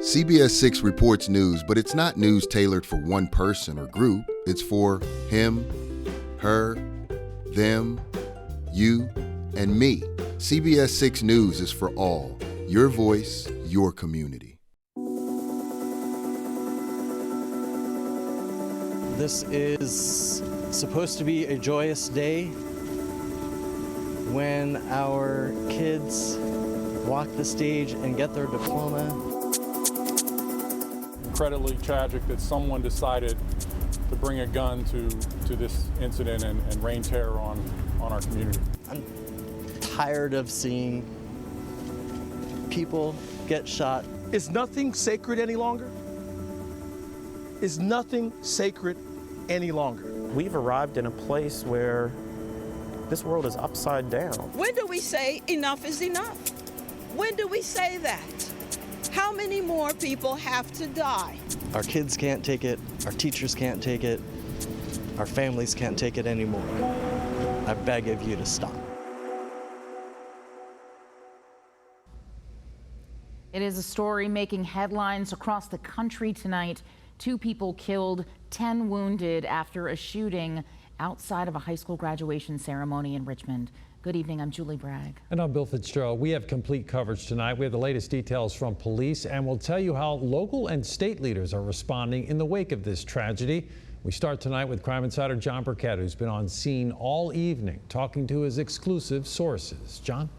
CBS 6 reports news, but it's not news tailored for one person or group. It's for him, her, them, you, and me. CBS 6 News is for all. Your voice, your community. This is supposed to be a joyous day when our kids walk the stage and get their diploma. Incredibly tragic that someone decided to bring a gun to this incident and rain terror on our community. I'm tired of seeing people get shot. Is nothing sacred any longer? Is nothing sacred any longer? We've arrived in a place where this world is upside down. When do we say enough is enough? When do we say that? How many more people have to die? Our kids can't take it, our teachers can't take it, our families can't take it anymore. I beg of you to stop. It is a story making headlines across the country tonight. 2 people killed, 10 wounded after a shooting outside of a high school graduation ceremony in Richmond. Good evening, I'm Julie Bragg. And I'm Bill Fitzgerald. We have complete coverage tonight. We have the latest details from police, and we'll tell you how local and state leaders are responding in the wake of this tragedy. We start tonight with crime insider John Burkett, who's been on scene all evening talking to his exclusive sources. John?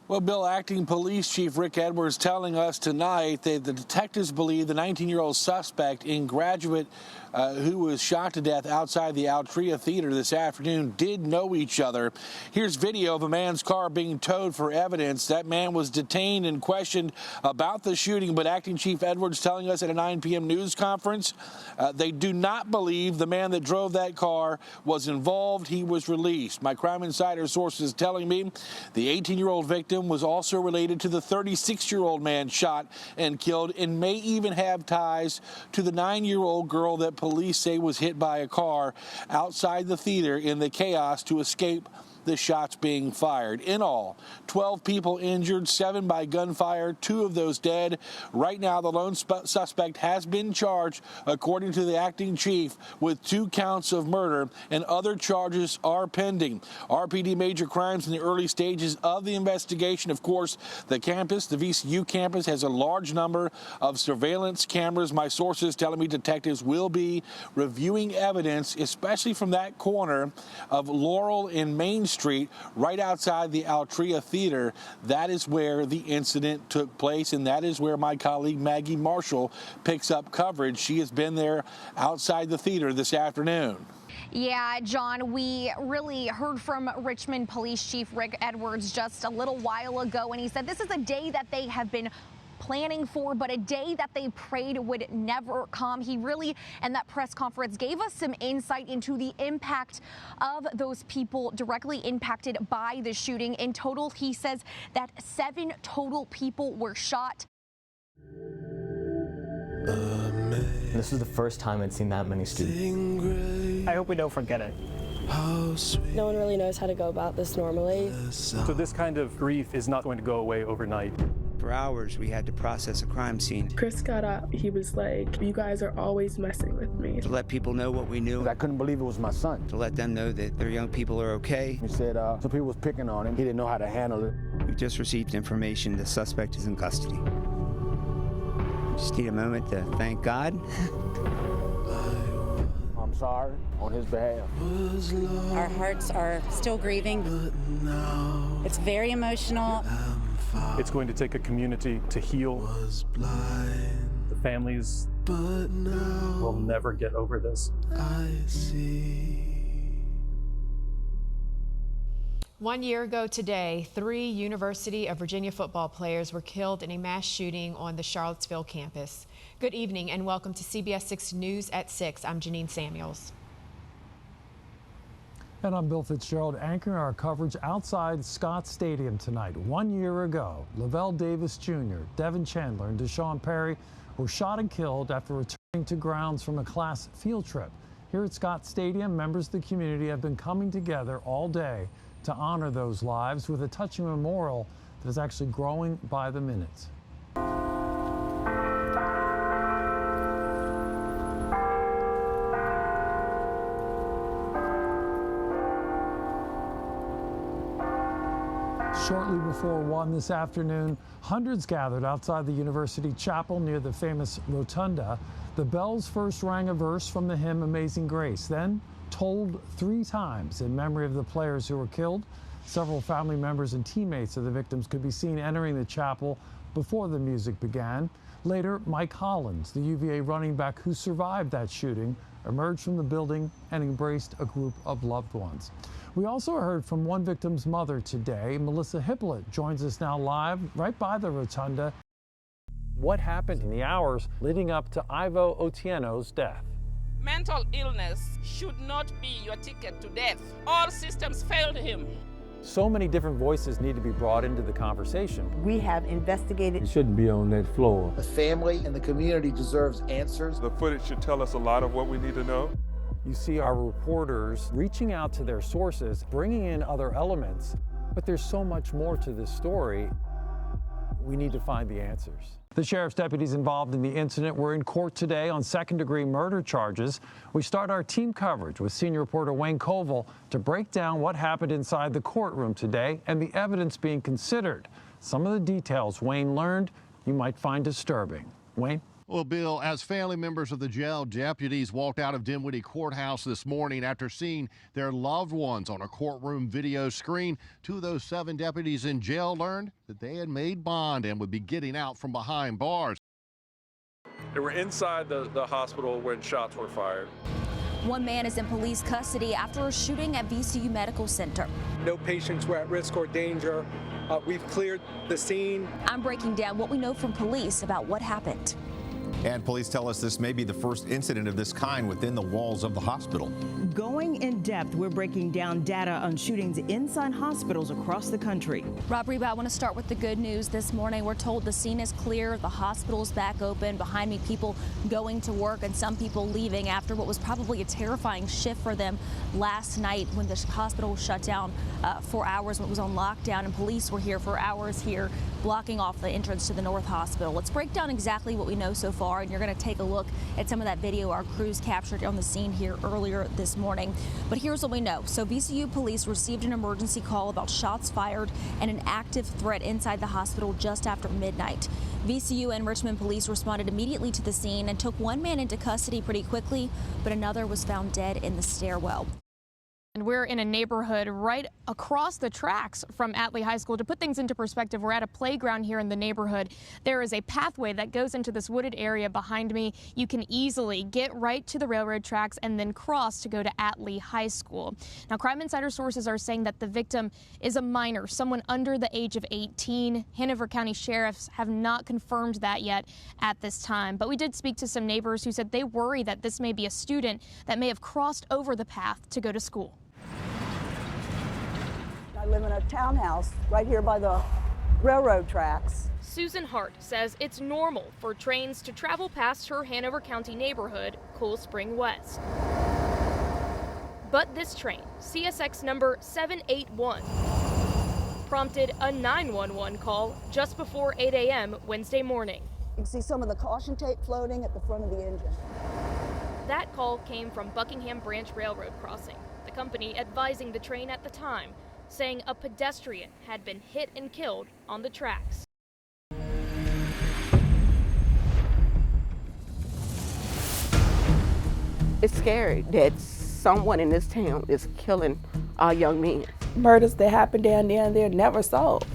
Well, Bill, Acting Police Chief Rick Edwards telling us tonight that the detectives believe the 19-year-old suspect in Graduate who was shot to death outside the Altria Theater this afternoon did know each other. Here's video of a man's car being towed for evidence. That man was detained and questioned about the shooting, but Acting Chief Edwards telling us at a 9 p.m. news conference they do not believe the man that drove that car was involved. He was released. My crime insider sources telling me the 18-year-old victim was also related to the 36-year-old man shot and killed and may even have ties to the 9-year-old girl that police say was hit by a car outside the theater in the chaos to escape the shots being fired. In all, 12 people injured, 7 by gunfire, 2 of those dead. Right now, the lone suspect has been charged, according to the acting chief, with 2 counts of murder, and other charges are pending. RPD Major Crimes in the early stages of the investigation. Of course, the campus, the VCU campus, has a large number of surveillance cameras. My sources telling me detectives will be reviewing evidence, especially from that corner of Laurel and Main Street, right outside the Altria Theater. That is where the incident took place, and that is where my colleague Maggie Marshall picks up coverage. She has been there outside the theater this afternoon. Yeah, John, we really heard from Richmond Police Chief Rick Edwards just a little while ago, and he said this is a day that they have been planning for, but a day that they prayed would never come. He really, in that press conference, gave us some insight into the impact of those people directly impacted by the shooting. In total, he says that 7 total people were shot. This is the first time I'd seen that many students. I hope we don't forget it. No one really knows how to go about this normally. So this kind of grief is not going to go away overnight. For hours, we had to process a crime scene. Chris got up. He was like, "You guys are always messing with me." To let people know what we knew. I couldn't believe it was my son. To let them know that their young people are okay. He said some people was picking on him. He didn't know how to handle it. We just received information the suspect is in custody. Just need a moment to thank God. I'm sorry on his behalf. Our hearts are still grieving. It's very emotional. It's going to take a community to heal. The families will never get over this. I see. 1 year ago today, 3 University of Virginia football players were killed in a mass shooting on the Charlottesville campus. Good evening and welcome to CBS 6 News at 6. I'm Janine Samuels. And I'm Bill Fitzgerald, anchoring our coverage outside Scott Stadium tonight. 1 year ago, Lavelle Davis Jr., Devin Chandler, and Deshaun Perry were shot and killed after returning to grounds from a class field trip. Here at Scott Stadium, members of the community have been coming together all day to honor those lives with a touching memorial that is actually growing by the minute. shortly before 1 this afternoon, hundreds gathered outside the university chapel near the famous rotunda. The bells first rang a verse from the hymn Amazing Grace, then tolled 3 times in memory of the players who were killed. Several family members and teammates of the victims could be seen entering the chapel before the music began. Later, Mike Hollins, the UVA running back who survived that shooting, emerged from the building and embraced a group of loved ones. We also heard from one victim's mother today. Melissa Hippolyte joins us now live right by the rotunda. What happened in the hours leading up to Ivo Otieno's death? Mental illness should not be your ticket to death. All systems failed him. So many different voices need to be brought into the conversation. We have investigated. He shouldn't be on that floor. The family and the community deserves answers. The footage should tell us a lot of what we need to know. You see our reporters reaching out to their sources, bringing in other elements, but there's so much more to this story. We need to find the answers. The sheriff's deputies involved in the incident were in court today on second-degree murder charges. We start our team coverage with senior reporter Wayne Koval to break down what happened inside the courtroom today and the evidence being considered. Some of the details Wayne learned you might find disturbing. Wayne? Well, Bill, as family members of the jail, deputies walked out of Dinwiddie Courthouse this morning after seeing their loved ones on a courtroom video screen. 2 of those 7 deputies in jail learned that they had made bond and would be getting out from behind bars. They were inside the hospital when shots were fired. One man is in police custody after a shooting at VCU Medical Center. No patients were at risk or danger. We've cleared the scene. I'm breaking down what we know from police about what happened. And police tell us this may be the first incident of this kind within the walls of the hospital. Going in depth, we're breaking down data on shootings inside hospitals across the country. Rob Reba, I want to start with the good news this morning. We're told the scene is clear, the hospital's back open. Behind me, people going to work and some people leaving after what was probably a terrifying shift for them last night when the hospital was shut down for hours when it was on lockdown, and police were here for hours here blocking off the entrance to the North Hospital. Let's break down exactly what we know so far, and you're going to take a look at some of that video our crews captured on the scene here earlier this morning. But here's what we know. So VCU police received an emergency call about shots fired and an active threat inside the hospital just after midnight. VCU and Richmond police responded immediately to the scene and took one man into custody pretty quickly, but another was found dead in the stairwell. And we're in a neighborhood right across the tracks from Atlee High School. To put things into perspective, we're at a playground here in the neighborhood. There is a pathway that goes into this wooded area behind me. You can easily get right to the railroad tracks and then cross to go to Atlee High School. Now, Crime Insider sources are saying that the victim is a minor, someone under the age of 18. Hanover County sheriffs have not confirmed that yet at this time. But we did speak to some neighbors who said they worry that this may be a student that may have crossed over the path to go to school. I live in a townhouse right here by the railroad tracks. Susan Hart says it's normal for trains to travel past her Hanover County neighborhood, Cool Spring West. But this train, CSX number 781, prompted a 911 call just before 8 a.m. Wednesday morning. You can see some of the caution tape floating at the front of the engine. That call came from Buckingham Branch Railroad Crossing, the company advising the train at the time, saying a pedestrian had been hit and killed on the tracks. It's scary that someone in this town is killing our young men. Murders that happen down there, they're never solved.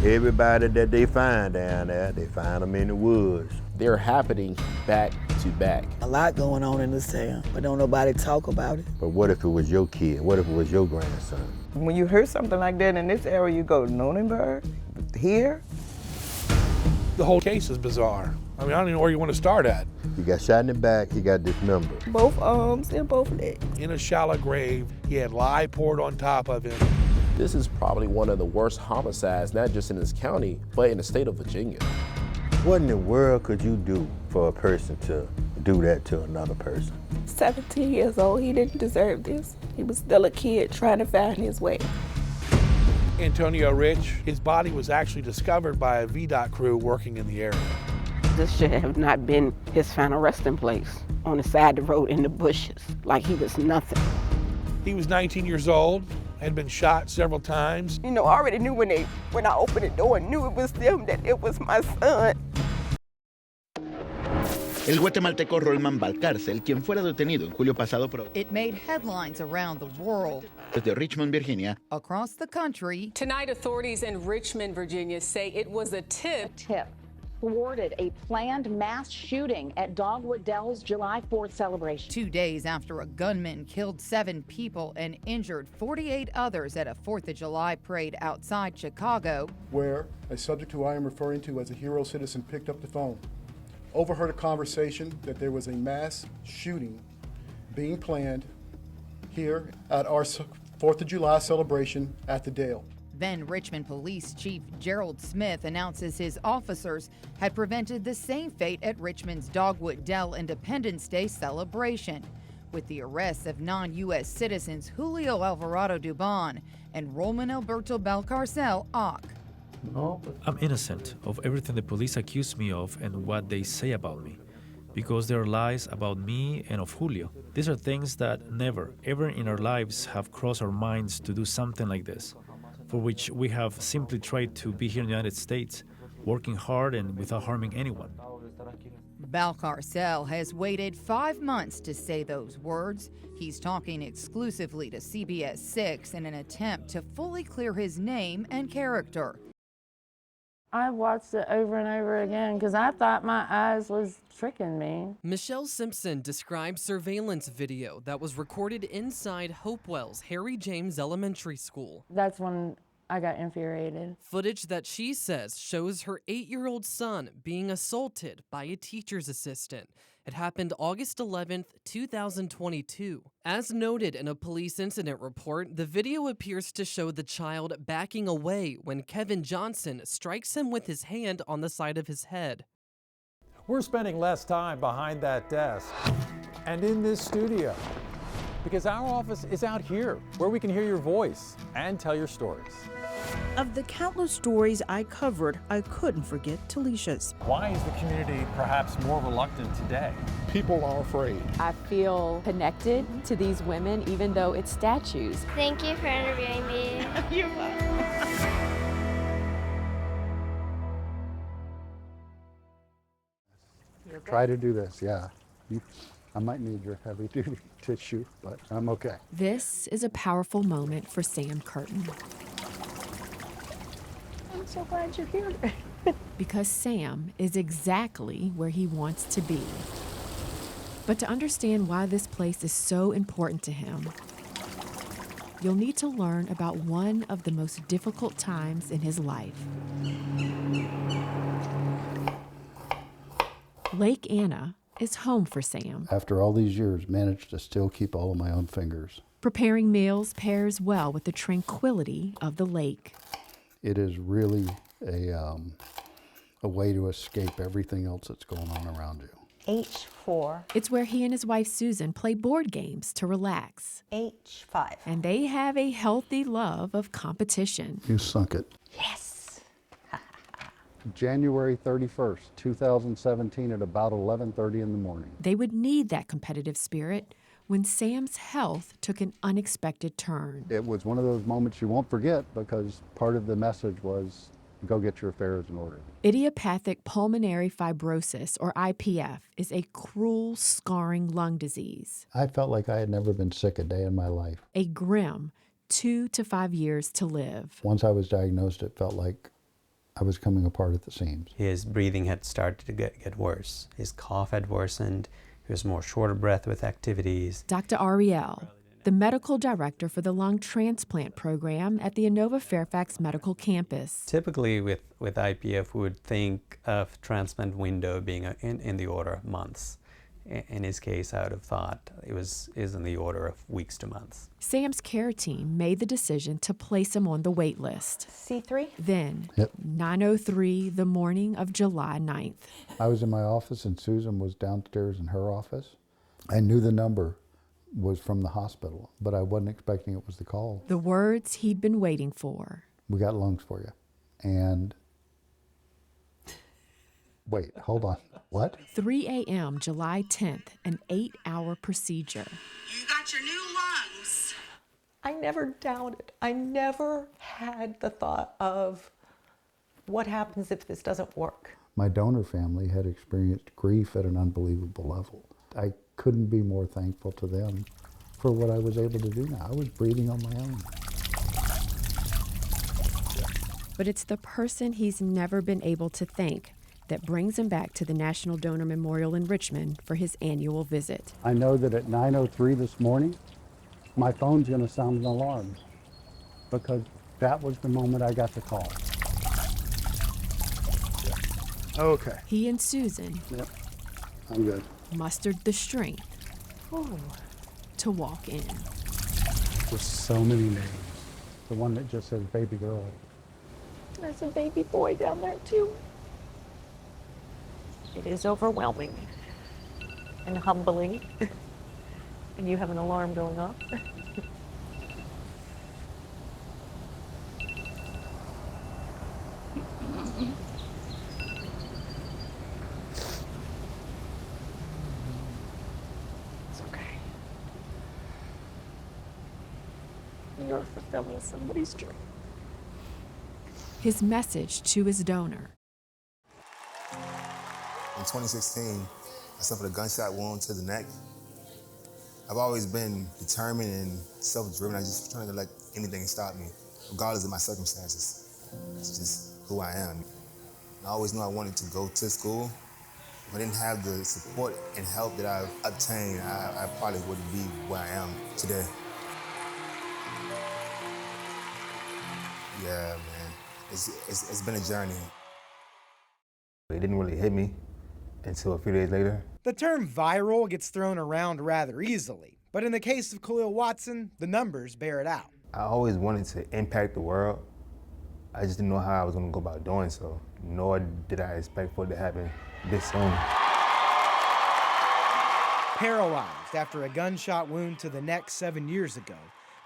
Everybody that they find down there, they find them in the woods. They're happening back to back. A lot going on in this town, but don't nobody talk about it. But what if it was your kid? What if it was your grandson? When you hear something like that in this area, you go to Nonnenberg, here. The whole case is bizarre. I mean, I don't even know where you want to start at. He got shot in the back, he got dismembered. Both arms and both legs. In a shallow grave, he had lye poured on top of him. This is probably one of the worst homicides, not just in this county, but in the state of Virginia. What in the world could you do for a person to do that to another person? 17 years old, he didn't deserve this. He was still a kid trying to find his way. Antonio Rich, his body was actually discovered by a VDOT crew working in the area. This should have not been his final resting place, on the side of the road in the bushes, like he was nothing. He was 19 years old. had been shot several times. You know, I already knew when I opened the door, knew it was them, that it was my son. El guatemalteco Rolman Valcárcel, quien fuera detenido en julio pasado por... It made headlines around the world. Desde Richmond, Virginia. Across the country. Tonight, authorities in Richmond, Virginia say it was a tip. Thwarted a planned mass shooting at Dogwood Dell's July 4th celebration. 2 days after a gunman killed 7 people and injured 48 others at a 4th of July parade outside Chicago. Where a subject who I am referring to as a hero citizen picked up the phone, overheard a conversation that there was a mass shooting being planned here at our 4th of July celebration at the Dale. Then Richmond Police Chief Gerald Smith announces his officers had prevented the same fate at Richmond's Dogwood Dell Independence Day celebration, with the arrests of non-U.S. citizens Julio Alvarado Dubon and Roman Alberto Valcárcel Ock. No, I'm innocent of everything the police accuse me of and what they say about me, because there are lies about me and of Julio. These are things that never, ever in our lives have crossed our minds to do something like this, for which we have simply tried to be here in the United States, working hard and without harming anyone. Valcárcel has waited 5 months to say those words. He's talking exclusively to CBS 6 in an attempt to fully clear his name and character. I watched it over and over again because I thought my eyes was tricking me. Michelle Simpson describes surveillance video that was recorded inside Hopewell's Harry James Elementary School. That's when I got infuriated. Footage that she says shows her 8-year-old son being assaulted by a teacher's assistant. It happened August 11th, 2022. As noted in a police incident report, the video appears to show the child backing away when Kevin Johnson strikes him with his hand on the side of his head. We're spending less time behind that desk and in this studio because our office is out here where we can hear your voice and tell your stories. Of the countless stories I covered, I couldn't forget Talisha's. Why is the community perhaps more reluctant today? People are afraid. I feel connected to these women, even though it's statues. Thank you for interviewing me. You're welcome. Try to do this, yeah. I might need your heavy-duty tissue, but I'm okay. This is a powerful moment for Sam Curtin. I'm so glad you're here. Because Sam is exactly where he wants to be. But to understand why this place is so important to him, you'll need to learn about one of the most difficult times in his life. Lake Anna is home for Sam. After all these years, managed to still keep all of my own fingers. Preparing meals pairs well with the tranquility of the lake. It is really a way to escape everything else that's going on around you. H4. It's where he and his wife Susan play board games to relax. H5. And they have a healthy love of competition. You sunk it. Yes. January 31st, 2017 at about 11:30 in the morning. They would need that competitive spirit when Sam's health took an unexpected turn. It was one of those moments you won't forget because part of the message was go get your affairs in order. Idiopathic pulmonary fibrosis, or IPF, is a cruel, scarring lung disease. I felt like I had never been sick a day in my life. A grim 2 to 5 years to live. Once I was diagnosed, it felt like I was coming apart at the seams. His breathing had started to get worse. His cough had worsened. He was more short of breath with activities. Dr. Ariel, the medical director for the lung transplant program at the Inova Fairfax Medical Campus. Typically with IPF, we would think of transplant window being in the order of months. In his case, I would have thought is in the order of weeks to months. Sam's care team made the decision to place him on the wait list. C3? Then, 9:03 the morning of July 9th. I was in my office and Susan was downstairs in her office. I knew the number was from the hospital, but I wasn't expecting it was the call. The words he'd been waiting for. We got lungs for you. And wait, hold on. What? 3 a.m. July 10th, an 8-hour procedure. You got your new lungs. I never doubted. I never had the thought of what happens if this doesn't work. My donor family had experienced grief at an unbelievable level. I couldn't be more thankful to them for what I was able to do now. I was breathing on my own. But it's the person he's never been able to thank that brings him back to the National Donor Memorial in Richmond for his annual visit. I know that at 9:03 this morning, my phone's going to sound an alarm because that was the moment I got the call. Okay. He and Susan I'm good. mustered the strength to walk in. With so many names. The one that just says baby girl. There's a baby boy down there too. It is overwhelming and humbling. And you have an alarm going off. It's okay. You're fulfilling somebody's dream. His message to his donor. In 2016, I suffered a gunshot wound to the neck. I've always been determined and self-driven. I just trying to let anything stop me, regardless of my circumstances. It's just who I am. I always knew I wanted to go to school. If I didn't have the support and help that I've obtained, I probably wouldn't be where I am today. Yeah, man, it's been a journey. It didn't really hit me until a few days later. The term viral gets thrown around rather easily, but in the case of Khalil Watson, the numbers bear it out. I always wanted to impact the world. I just didn't know how I was gonna go about doing so, nor did I expect for it to happen this soon. Paralyzed after a gunshot wound to the neck 7 years ago,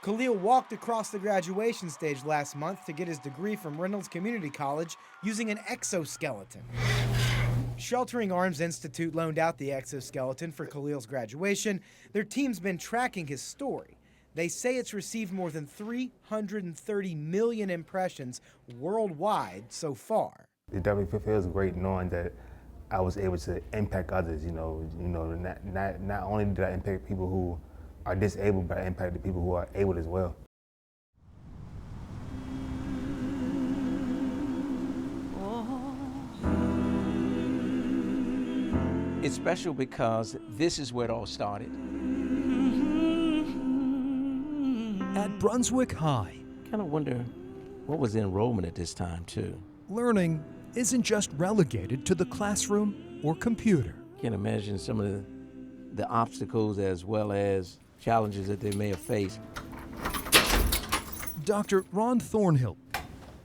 Khalil walked across the graduation stage last month to get his degree from Reynolds Community College using an exoskeleton. Sheltering Arms Institute loaned out the exoskeleton for Khalil's graduation. Their team's been tracking his story. They say it's received more than 330 million impressions worldwide so far. It definitely feels great knowing that I was able to impact others. Not only did I impact people who are disabled, but I impacted people who are able as well. It's special because this is where it all started. At Brunswick High, Kind of wonder what was the enrollment at this time, too. learning isn't just relegated to the classroom or computer. Can't imagine some of the obstacles as well as challenges that they may have faced. Dr. Ron Thornhill,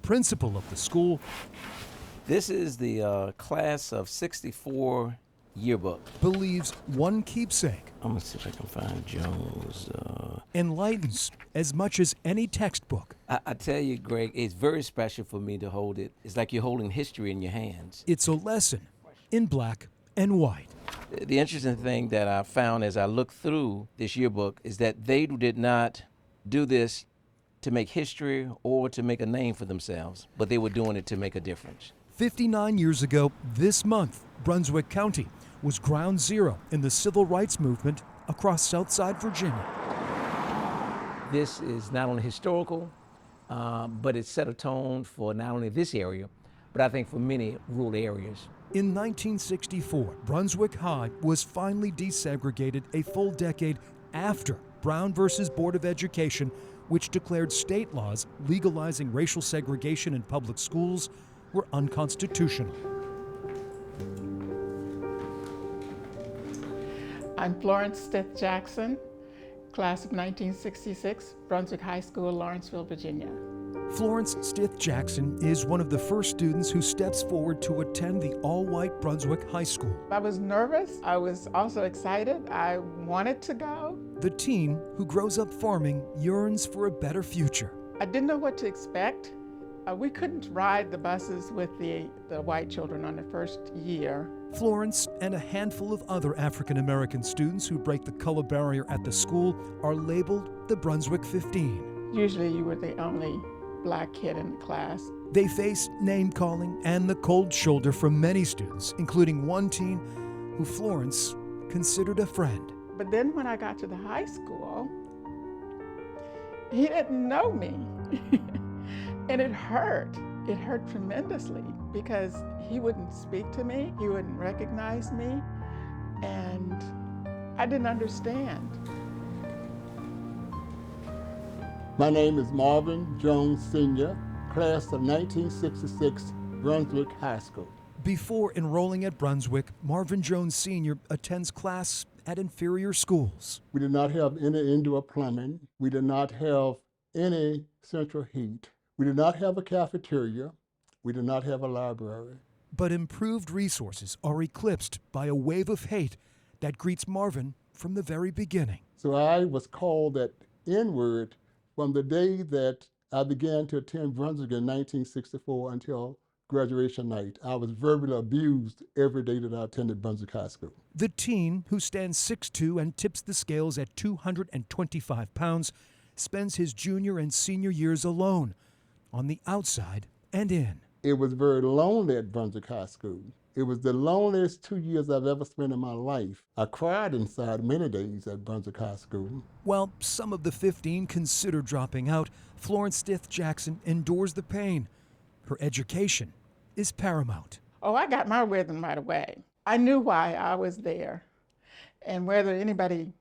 principal of the school. This is the class of 64 yearbook. Believes one keepsake I'm gonna see if I can find Jones. enlightens as much as any textbook. I tell you, Greg, it's very special for me to hold it. It's like you're holding history in your hands. It's a lesson in black and white. The interesting thing that I found as I looked through this yearbook is that they did not do this to make history or to make a name for themselves, but they were doing it to make a difference. 59 years ago this month, Brunswick County was ground zero in the civil rights movement across Southside Virginia. This is not only historical, but it set a tone for not only this area, but I think for many rural areas. In 1964, Brunswick High was finally desegregated a full decade after Brown versus Board of Education, which declared state laws legalizing racial segregation in public schools were unconstitutional. I'm Florence Stith Jackson, class of 1966, Brunswick High School, Lawrenceville, Virginia. Florence Stith Jackson is one of the first students who steps forward to attend the all-white Brunswick High School. I was nervous. I was also excited. I wanted to go. The teen who grows up farming yearns for a better future. I didn't know what to expect. We couldn't ride the buses with the white children on the first year. Florence and a handful of other African American students who break the color barrier at the school are labeled the Brunswick 15. Usually you were the only black kid in the class. They face name-calling and the cold shoulder from many students, including one teen who Florence considered a friend. But then when I got to the high school, he didn't know me. And it hurt. It hurt tremendously because he wouldn't speak to me, he wouldn't recognize me, and I didn't understand. My name is Marvin Jones Sr., class of 1966, Brunswick High School. Before enrolling at Brunswick, Marvin Jones Sr. attends class at inferior schools. We did not have any indoor plumbing. We did not have any central heat. We did not have a cafeteria. We did not have a library. But improved resources are eclipsed by a wave of hate that greets Marvin from the very beginning. So I was called that N-word from the day that I began to attend Brunswick in 1964 until graduation night. I was verbally abused every day that I attended Brunswick High School. The teen, who stands 6'2" and tips the scales at 225 pounds, spends his junior and senior years alone, on the outside and in. It was very lonely at Brunswick High School. It was the loneliest 2 years I've ever spent in my life. I cried inside many days at Brunswick High School. While some of the 15 consider dropping out, Florence Stith Jackson endures the pain. Her education is paramount. Oh, I got my rhythm right away. I knew why I was there. And whether anybody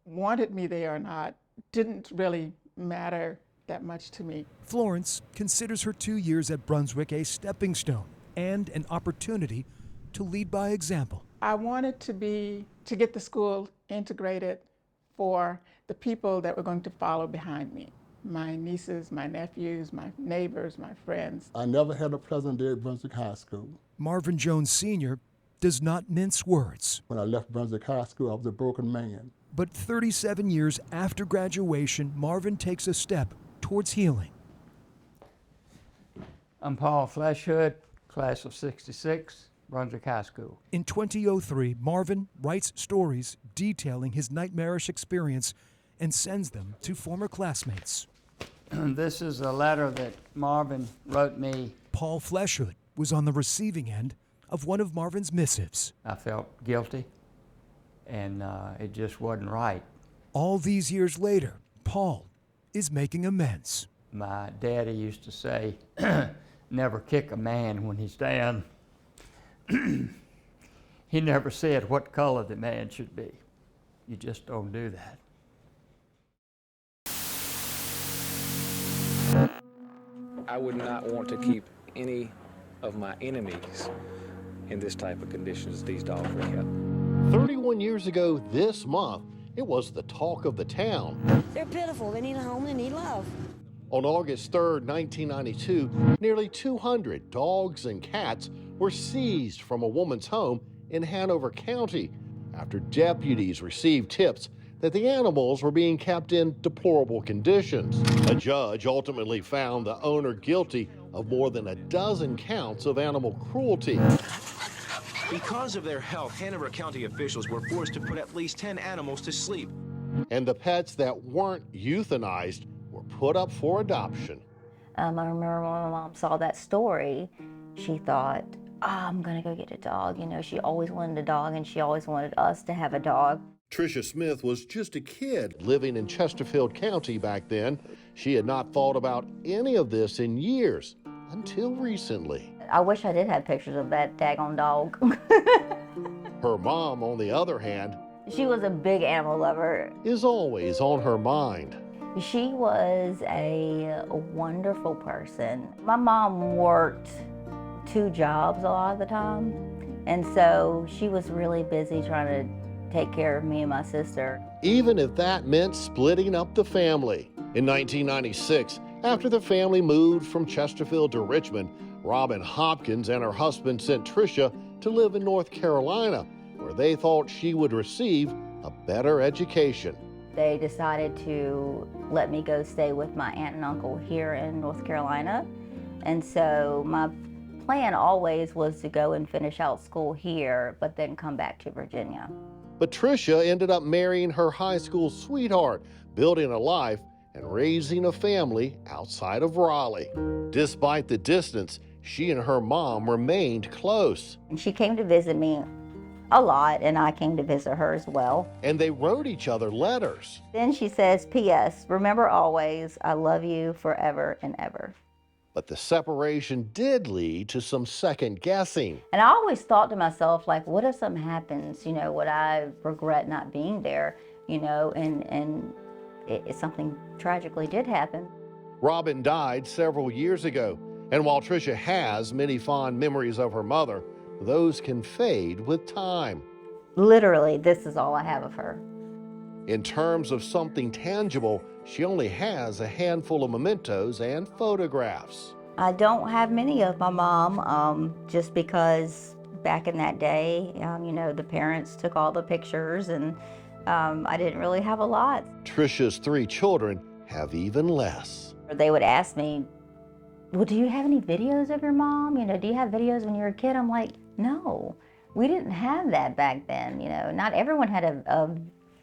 wanted me there or not didn't really matter that much to me. Florence considers her 2 years at Brunswick a stepping stone and an opportunity to lead by example. I wanted to get the school integrated for the people that were going to follow behind me. My nieces, my nephews, my neighbors, my friends. I never had a pleasant day at Brunswick High School. Marvin Jones Sr. does not mince words. When I left Brunswick High School, I was a broken man. But 37 years after graduation, Marvin takes a step towards healing. I'm Paul Fleshhood, class of 66, Brunswick High School. In 2003, Marvin writes stories detailing his nightmarish experience and sends them to former classmates. This is a letter that Marvin wrote me. Paul Fleshhood was on the receiving end of one of Marvin's missives. I felt guilty, and it just wasn't right. All these years later, Paul is making amends. My daddy used to say, never kick a man when he's down. He never said what color the man should be. You just don't do that. I would not want to keep any of my enemies in this type of conditions these dogs were kept. 31 years ago this month, it was the talk of the town. They're pitiful. They need a home. They need love. On August 3rd, 1992, nearly 200 dogs and cats were seized from a woman's home in Hanover County after deputies received tips that the animals were being kept in deplorable conditions. A judge ultimately found the owner guilty of more than a dozen counts of animal cruelty. Because of their health, Hanover County officials were forced to put at least 10 animals to sleep. And the pets that weren't euthanized were put up for adoption. I remember when my mom saw that story, she thought, oh, I'm gonna go get a dog. You know, she always wanted a dog and she always wanted us to have a dog. Tricia Smith was just a kid living in Chesterfield County back then. She had not thought about any of this in years until recently. I wish I did have pictures of that daggone dog. Her mom, on the other hand, she was a big animal lover. Is always on her mind. She was a wonderful person. My mom worked 2 jobs a lot of the time, and so she was really busy trying to take care of me and my sister. Even if that meant splitting up the family. In 1996, after the family moved from Chesterfield to Richmond, Robin Hopkins and her husband sent Tricia to live in North Carolina, where they thought she would receive a better education. They decided to let me go stay with my aunt and uncle here in North Carolina. And so my plan always was to go and finish out school here, but then come back to Virginia. But Tricia ended up marrying her high school sweetheart, building a life and raising a family outside of Raleigh. Despite the distance, she and her mom remained close. And she came to visit me a lot, and I came to visit her as well. And they wrote each other letters. Then she says, P.S., remember always, I love you forever and ever. But the separation did lead to some second guessing. And I always thought to myself, like, what if something happens? You know, would I regret not being there? You know, and something tragically did happen. Robin died several years ago. And while Tricia has many fond memories of her mother, those can fade with time. Literally, this is all I have of her. In terms of something tangible, she only has a handful of mementos and photographs. I don't have many of my mom, just because back in that day, you know, the parents took all the pictures, and I didn't really have a lot. Tricia's 3 children have even less. They would ask me, well, do you have any videos of your mom? You know, do you have videos when you were a kid? I'm like, no, we didn't have that back then. You know, not everyone had a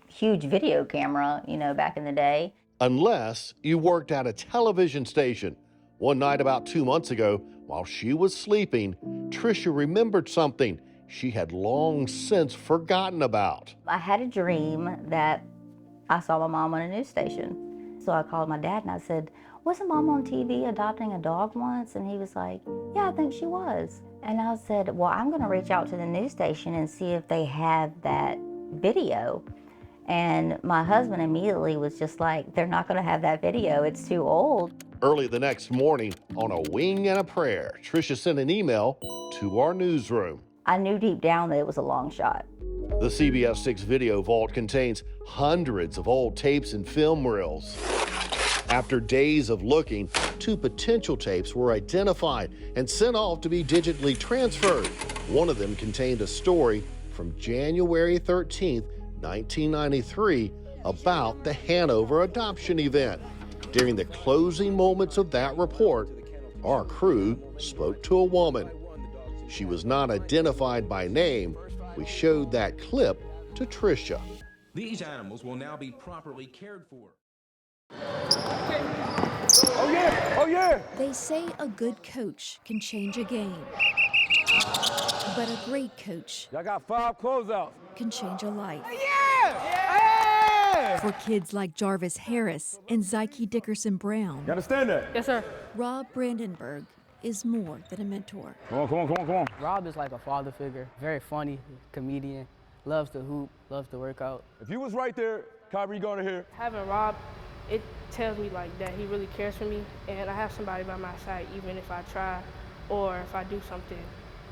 huge video camera, you know, back in the day. Unless you worked at a television station. One night about 2 months ago, while she was sleeping, Tricia remembered something she had long since forgotten about. I had a dream that I saw my mom on a news station. So I called my dad and I said, wasn't Mom on TV adopting a dog once? And he was like, yeah, I think she was. And I said, well, I'm gonna reach out to the news station and see if they have that video. And my husband immediately was just like, they're not gonna have that video, it's too old. Early the next morning, on a wing and a prayer, Tricia sent an email to our newsroom. I knew deep down that it was a long shot. The CBS 6 video vault contains hundreds of old tapes and film reels. After days of looking, 2 potential tapes were identified and sent off to be digitally transferred. One of them contained a story from January 13th, 1993, about the Hanover adoption event. During the closing moments of that report, our crew spoke to a woman. She was not identified by name. We showed that clip to Tricia. These animals will now be properly cared for. Oh yeah! Oh yeah! They say a good coach can change a game. But a great coach Y'all got 5 closeouts. can change a life. Yeah! For kids like Jarvis Harris and Zyke Dickerson Brown. You understand that? Yes, sir. Rob Brandenburg is more than a mentor. Come on, come on, come on, come on. Rob is like a father figure, very funny, comedian, loves to hoop, loves to work out. If you was right there, Kyrie going to here. Having Rob, it tells me like that he really cares for me, and I have somebody by my side even if I try or if I do something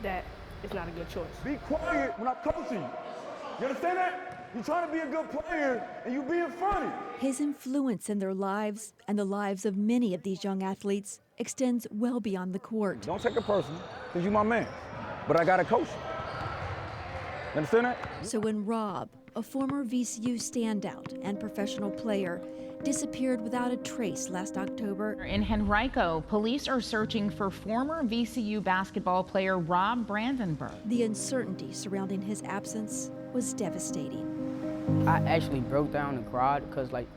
that is not a good choice. Be quiet when I'm coaching you. You understand that? You're trying to be a good player and you being funny. His influence in their lives and the lives of many of these young athletes extends well beyond the court. Don't take it personal, because you're my man. But I got to coach you. You understand that? So when Rob, a former VCU standout and professional player, disappeared without a trace last October. In Henrico, police are searching for former VCU basketball player Rob Brandenburg. The uncertainty surrounding his absence was devastating. I actually broke down and cried because, like,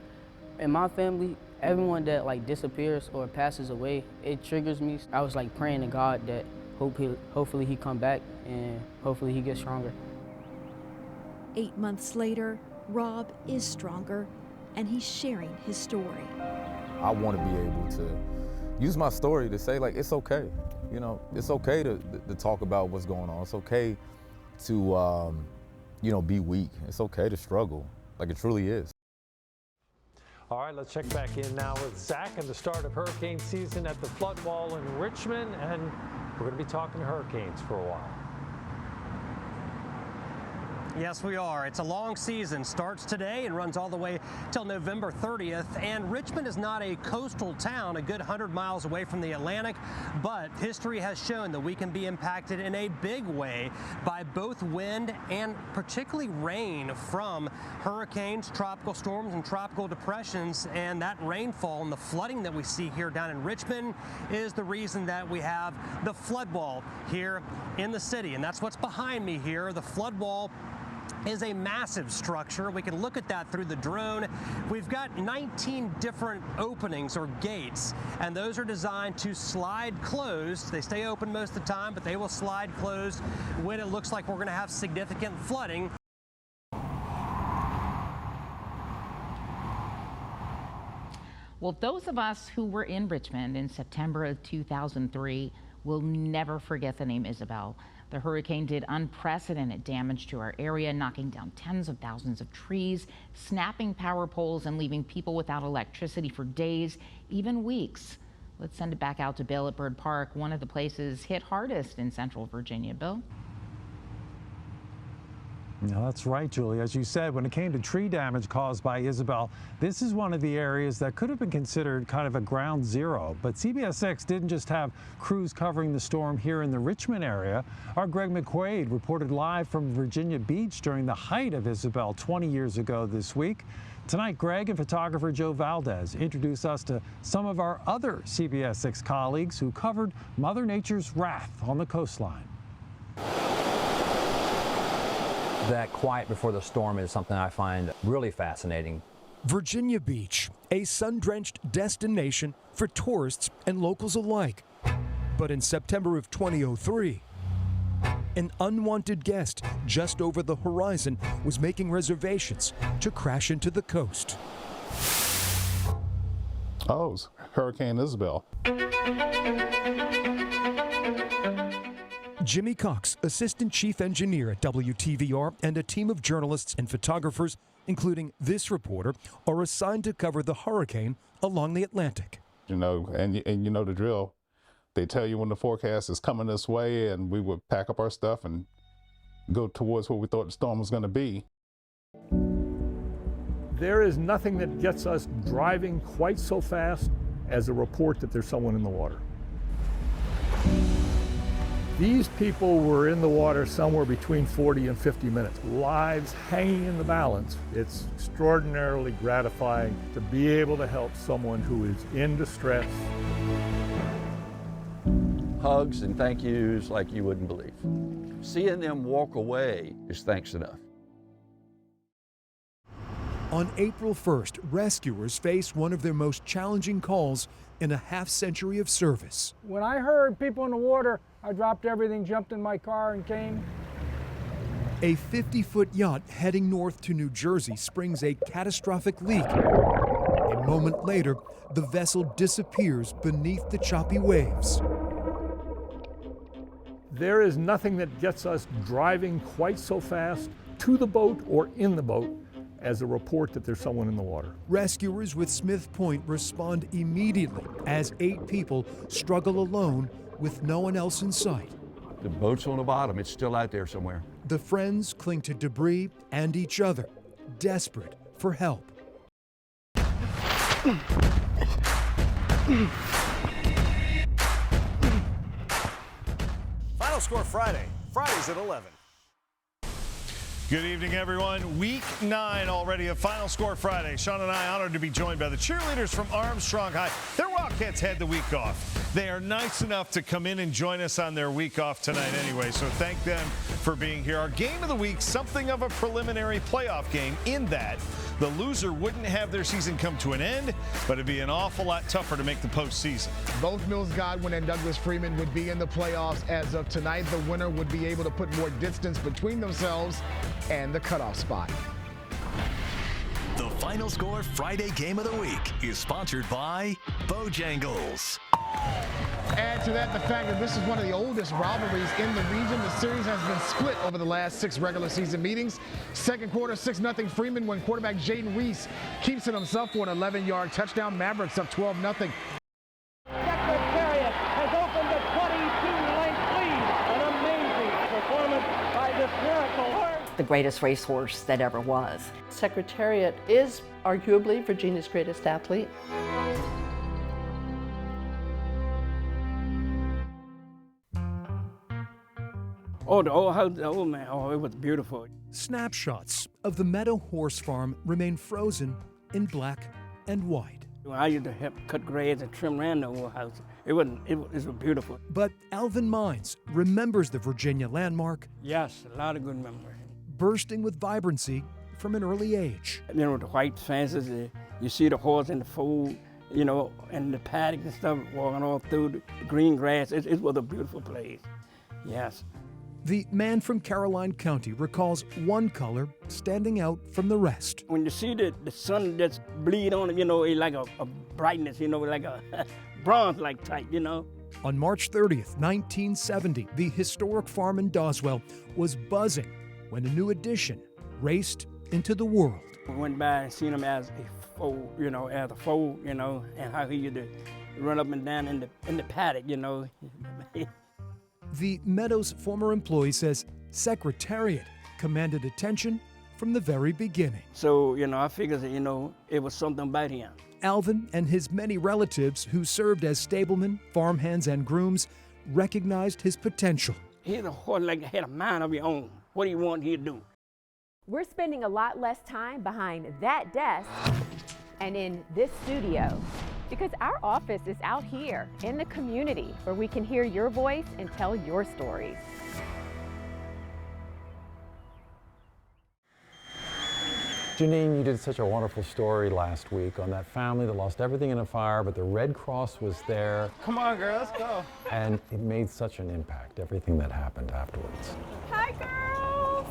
in my family, everyone that like disappears or passes away, it triggers me. I was like praying to God that hopefully he come back and hopefully he gets stronger. 8 months later, Rob is stronger, and he's sharing his story. I want to be able to use my story to say, like, it's okay. You know, it's okay to talk about what's going on. It's okay to, you know, be weak. It's okay to struggle, like it truly is. All right, let's check back in now with Zach and the start of hurricane season at the flood wall in Richmond, and we're going to be talking hurricanes for a while. Yes, we are. It's a long season. Starts today and runs all the way till November 30th. And Richmond is not a coastal town, a good 100 miles away from the Atlantic, but history has shown that we can be impacted in a big way by both wind and particularly rain from hurricanes, tropical storms, and tropical depressions. And that rainfall and the flooding that we see here down in Richmond is the reason that we have the flood wall here in the city. And that's what's behind me here. The flood wall is a massive structure. We can look at that through the drone. We've got 19 different openings or gates, and those are designed to slide closed. They stay open most of the time, but they will slide closed when it looks like we're going to have significant flooding. Well, those of us who were in Richmond in September of 2003 will never forget the name Isabel. The hurricane did unprecedented damage to our area, knocking down tens of thousands of trees, snapping power poles, and leaving people without electricity for days, even weeks. Let's send it back out to Bill at Bird Park, one of the places hit hardest in Central Virginia. Bill? No, that's right, Julie. As you said, when it came to tree damage caused by Isabel, this is one of the areas that could have been considered kind of a ground zero. But CBS 6 didn't just have crews covering the storm here in the Richmond area. Our Greg McQuaid reported live from Virginia Beach during the height of Isabel 20 years ago this week. Tonight, Greg and photographer Joe Valdez introduce us to some of our other CBS 6 colleagues who covered Mother Nature's wrath on the coastline. That quiet before the storm is something I find really fascinating. Virginia Beach, a sun-drenched destination for tourists and locals alike. But in September of 2003, an unwanted guest just over the horizon was making reservations to crash into the coast. Oh, it's Hurricane Isabel. Jimmy Cox, assistant chief engineer at WTVR, and a team of journalists and photographers, including this reporter, are assigned to cover the hurricane along the Atlantic. You know, and you know the drill. They tell you when the forecast is coming this way, and we would pack up our stuff and go towards where we thought the storm was going to be. There is nothing that gets us driving quite so fast as a report that there's someone in the water. These people were in the water somewhere between 40 and 50 minutes, lives hanging in the balance. It's extraordinarily gratifying to be able to help someone who is in distress. Hugs and thank yous like you wouldn't believe. Seeing them walk away is thanks enough. On April 1st, rescuers faced one of their most challenging calls in a half-century of service. When I heard people in the water, I dropped everything, jumped in my car, and came. A 50-foot yacht heading north to New Jersey springs a catastrophic leak. A moment later, the vessel disappears beneath the choppy waves. There is nothing that gets us driving quite so fast to the boat or in the boat as a report that there's someone in the water. Rescuers with Smith Point respond immediately as 8 people struggle alone with no one else in sight. The boat's on the bottom, it's still out there somewhere. The friends cling to debris and each other, desperate for help. Final Score Friday, Fridays at 11. Good evening, everyone. Week 9 already of Final Score Friday. Sean and I honored to be joined by the cheerleaders from Armstrong High. Their Wildcats had the week off. They are nice enough to come in and join us on their week off tonight anyway, so thank them for being here. Our game of the week, something of a preliminary playoff game in that the loser wouldn't have their season come to an end, but it'd be an awful lot tougher to make the postseason. Both Mills Godwin and Douglas Freeman would be in the playoffs as of tonight. The winner would be able to put more distance between themselves and the cutoff spot. The Final Score Friday Game of the Week is sponsored by Bojangles. Add to that the fact that this is one of the oldest rivalries in the region. The series has been split over the last 6 regular season meetings. Second quarter, 6-0 Freeman when quarterback Jaden Reese keeps it himself for an 11-yard touchdown. Mavericks up 12-0. Secretariat has opened a 22-length lead. An amazing performance by this miracle. The greatest racehorse that ever was. Secretariat is arguably Virginia's greatest athlete. Oh, the old house, oh man, oh, it was beautiful. Snapshots of the Meadow Horse Farm remain frozen in black and white. I used to help cut grass and trim around the old house. It was beautiful. But Alvin Mines remembers the Virginia landmark. Yes, a lot of good memories. Bursting with vibrancy from an early age. You know, the white fences, you see the horse in the fold, you know, and the paddock and stuff walking all through the green grass. It was a beautiful place, yes. The man from Caroline County recalls one color standing out from the rest. When you see the sun that's bleed on it, you know, it's like a brightness, you know, like a bronze-like type, you know. On March 30th, 1970, the historic farm in Doswell was buzzing when a new addition raced into the world. We went by and seen him as a foal, you know, and how he used to run up and down in the paddock, you know. The Meadows former employee says Secretariat commanded attention from the very beginning. So, you know, I figured that, you know, it was something about him. Alvin and his many relatives who served as stablemen, farmhands, and grooms recognized his potential. He's a horse like had a mind of his own. What do you want he to do? We're spending a lot less time behind that desk and in this studio because our office is out here in the community where we can hear your voice and tell your stories. Janine, you did such a wonderful story last week on that family that lost everything in a fire, but the Red Cross was there. Come on, girl, let's go. And it made such an impact, everything that happened afterwards. Hi, girls.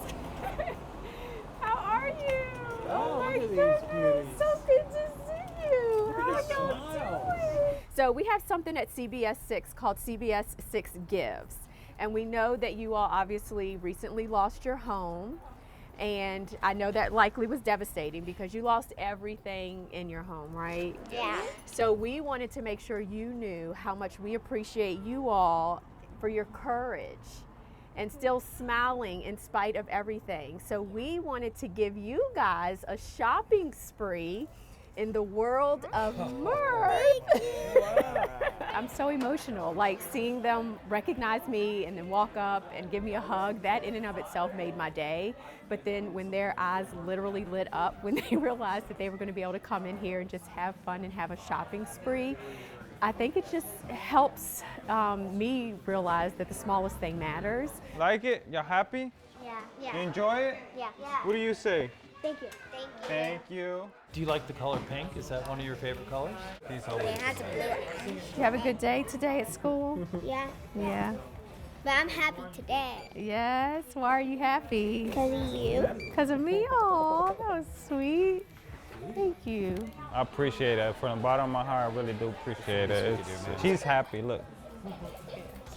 How are you? Oh, my look at these goodness. beauties. So good to see you. How at y'all smile. doing? So we have something at CBS 6 called CBS 6 Gives. And we know that you all obviously recently lost your home. And I know that likely was devastating because you lost everything in your home, right? Yeah. So we wanted to make sure you knew how much we appreciate you all for your courage and still smiling in spite of everything. So we wanted to give you guys a shopping spree in the world of Murrow. I'm so emotional, like seeing them recognize me and then walk up and give me a hug. That in and of itself made my day. But then when their eyes literally lit up when they realized that they were going to be able to come in here and just have fun and have a shopping spree, I think it just helps me realize that the smallest thing matters. Like it? Y'all happy? Yeah. You enjoy it? Yeah. What do you say? Thank you. Thank you. Do you like the color pink? Is that one of your favorite colors? It has a blue. Did you have a good day today at school? Yeah. Yeah. But I'm happy today. Yes. Why are you happy? Because of you. Because of me? Oh, that was sweet. Thank you. I appreciate it. From the bottom of my heart, I really do appreciate it. She's happy. Look.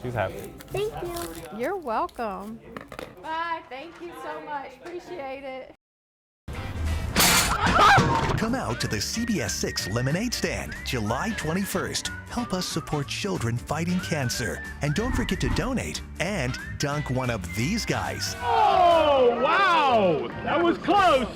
She's happy. Thank you. You're welcome. Bye. Thank you so much. Appreciate it. Come out to the CBS 6 Lemonade Stand, July 21st. Help us support children fighting cancer. And don't forget to donate and dunk one of these guys. Oh, wow! That was close!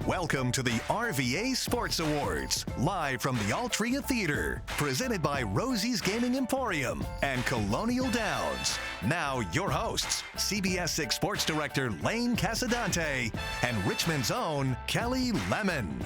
Welcome to the RVA Sports Awards, live from the Altria Theater, presented by Rosie's Gaming Emporium and Colonial Downs. Now your hosts, CBS 6 Sports Director Lane Casadante and Richmond's own Kelly Lemon.